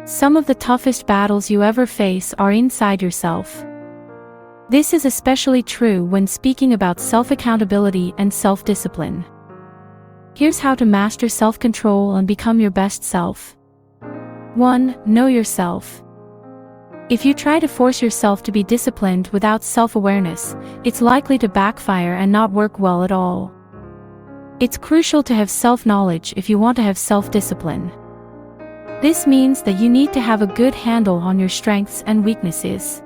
Some of the toughest battles you ever face are inside yourself. This is especially true when speaking about self-accountability and self-discipline. Here's how to master self-control and become your best self. 1. Know yourself. If you try to force yourself to be disciplined without self-awareness, it's likely to backfire and not work well at all. It's crucial to have self-knowledge if you want to have self-discipline. This means that you need to have a good handle on your strengths and weaknesses.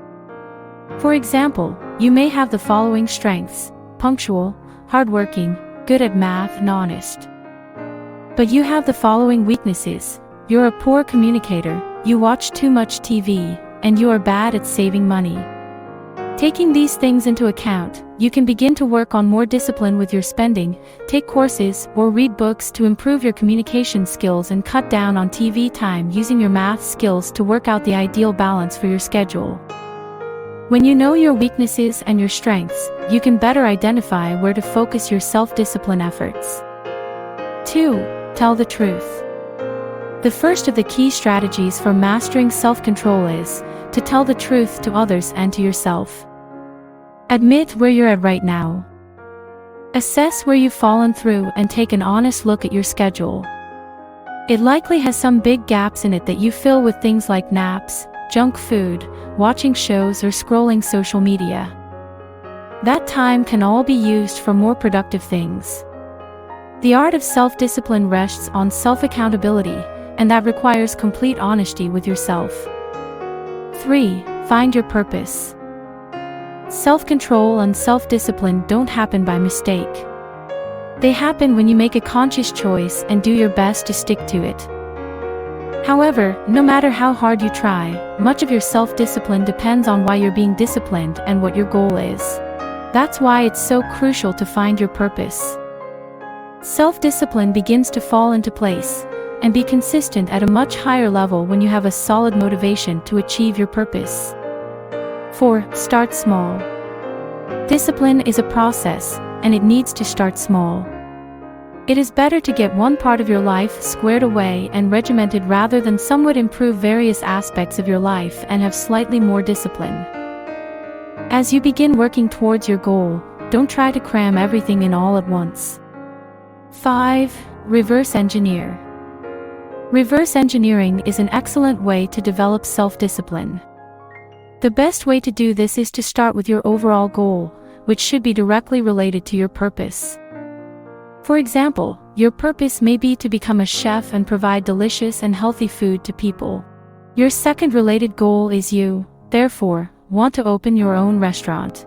For example, you may have the following strengths: punctual, hardworking, good at math, and honest. But you have the following weaknesses: you're a poor communicator, you watch too much TV, and you are bad at saving money. Taking these things into account, you can begin to work on more discipline with your spending, take courses, or read books to improve your communication skills and cut down on TV time using your math skills to work out the ideal balance for your schedule. When you know your weaknesses and your strengths, you can better identify where to focus your self-discipline efforts. 2. Tell the truth. The first of the key strategies for mastering self-control is to tell the truth to others and to yourself. Admit where you're at right now. Assess where you've fallen through and take an honest look at your schedule. It likely has some big gaps in it that you fill with things like naps, junk food, watching shows, or scrolling social media. That time can all be used for more productive things. The art of self-discipline rests on self-accountability, and that requires complete honesty with yourself. 3. Find your purpose. Self-control and self-discipline don't happen by mistake. They happen when you make a conscious choice and do your best to stick to it. However, no matter how hard you try, much of your self-discipline depends on why you're being disciplined and what your goal is. That's why it's so crucial to find your purpose. Self-discipline begins to fall into place and be consistent at a much higher level when you have a solid motivation to achieve your purpose. 4. Start small. Discipline is a process, and it needs to start small. It is better to get one part of your life squared away and regimented rather than somewhat improve various aspects of your life and have slightly more discipline. As you begin working towards your goal, don't try to cram everything in all at once. 5. Reverse engineer. Reverse engineering is an excellent way to develop self-discipline. The best way to do this is to start with your overall goal, which should be directly related to your purpose. For example, your purpose may be to become a chef and provide delicious and healthy food to people. Your second related goal is you, therefore, want to open your own restaurant.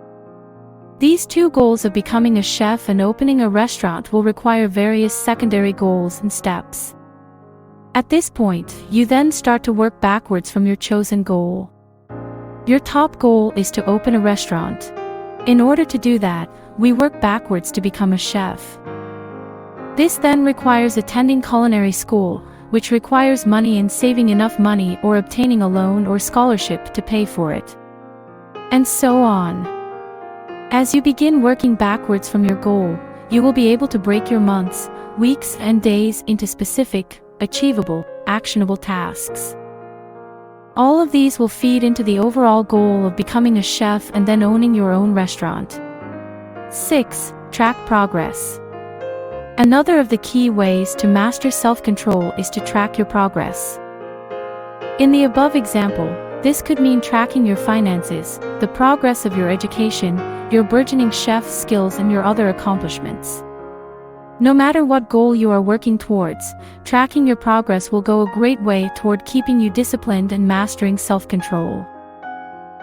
These two goals of becoming a chef and opening a restaurant will require various secondary goals and steps. At this point, you then start to work backwards from your chosen goal. Your top goal is to open a restaurant. In order to do that, we work backwards to become a chef. This then requires attending culinary school, which requires money and saving enough money or obtaining a loan or scholarship to pay for it. And so on. As you begin working backwards from your goal, you will be able to break your months, weeks, and days into specific, achievable, actionable tasks. All of these will feed into the overall goal of becoming a chef and then owning your own restaurant. 6. Track progress. Another of the key ways to master self-control is to track your progress. In the above example, this could mean tracking your finances, the progress of your education, your burgeoning chef skills, and your other accomplishments. No matter what goal you are working towards, tracking your progress will go a great way toward keeping you disciplined and mastering self-control.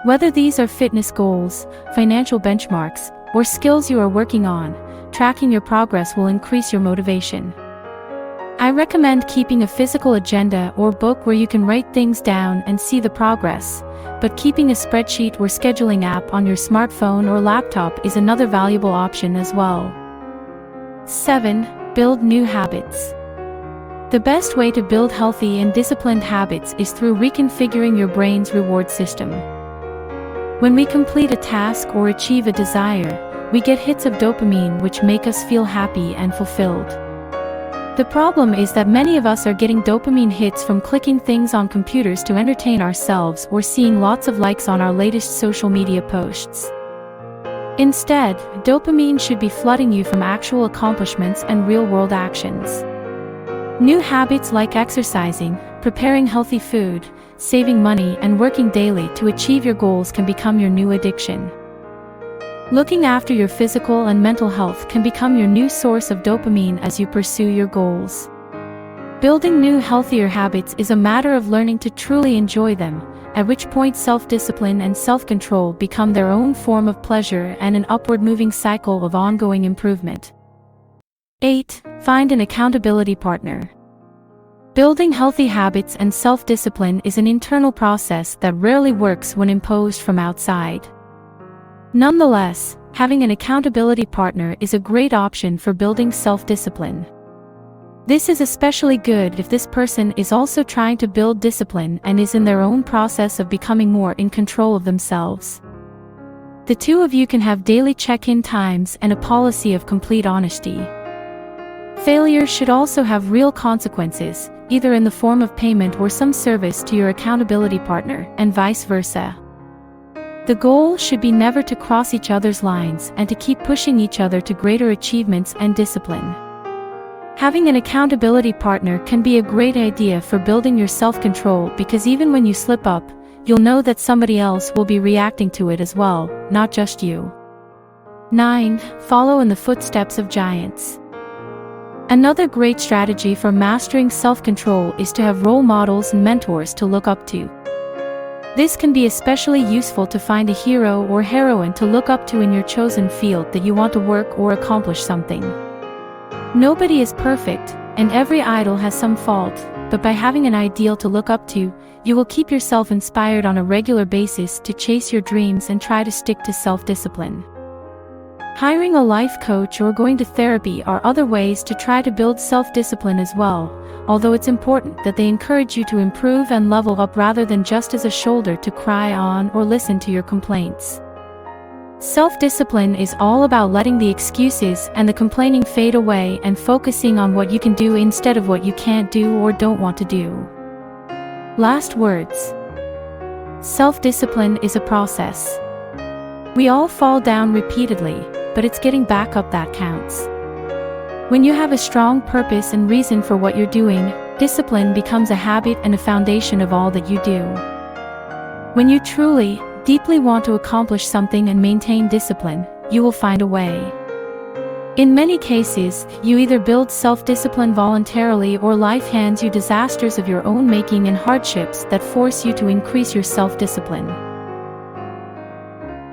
Whether these are fitness goals, financial benchmarks, or skills you are working on, tracking your progress will increase your motivation. I recommend keeping a physical agenda or book where you can write things down and see the progress, but keeping a spreadsheet or scheduling app on your smartphone or laptop is another valuable option as well. 7. Build new habits. The best way to build healthy and disciplined habits is through reconfiguring your brain's reward system. When we complete a task or achieve a desire, we get hits of dopamine which make us feel happy and fulfilled. The problem is that many of us are getting dopamine hits from clicking things on computers to entertain ourselves or seeing lots of likes on our latest social media posts. Instead, dopamine should be flooding you from actual accomplishments and real-world actions. New habits like exercising, preparing healthy food, saving money, and working daily to achieve your goals can become your new addiction. Looking after your physical and mental health can become your new source of dopamine as you pursue your goals. Building new healthier habits is a matter of learning to truly enjoy them, at which point self-discipline and self-control become their own form of pleasure and an upward-moving cycle of ongoing improvement. 8. Find an accountability partner. Building healthy habits and self-discipline is an internal process that rarely works when imposed from outside. Nonetheless, having an accountability partner is a great option for building self-discipline. This is especially good if this person is also trying to build discipline and is in their own process of becoming more in control of themselves. The two of you can have daily check-in times and a policy of complete honesty. Failure should also have real consequences, either in the form of payment or some service to your accountability partner, and vice versa. The goal should be never to cross each other's lines and to keep pushing each other to greater achievements and discipline. Having an accountability partner can be a great idea for building your self-control because even when you slip up, you'll know that somebody else will be reacting to it as well, not just you. 9. Follow in the footsteps of giants. Another great strategy for mastering self-control is to have role models and mentors to look up to. This can be especially useful to find a hero or heroine to look up to in your chosen field that you want to work or accomplish something. Nobody is perfect, and every idol has some fault, but by having an ideal to look up to, you will keep yourself inspired on a regular basis to chase your dreams and try to stick to self-discipline. Hiring a life coach or going to therapy are other ways to try to build self-discipline as well, although it's important that they encourage you to improve and level up rather than just as a shoulder to cry on or listen to your complaints. Self-discipline is all about letting the excuses and the complaining fade away and focusing on what you can do instead of what you can't do or don't want to do. Last words. Self-discipline is a process. We all fall down repeatedly, but it's getting back up that counts. When you have a strong purpose and reason for what you're doing, discipline becomes a habit and a foundation of all that you do. When you truly, deeply want to accomplish something and maintain discipline, you will find a way. In many cases, you either build self-discipline voluntarily or life hands you disasters of your own making and hardships that force you to increase your self-discipline.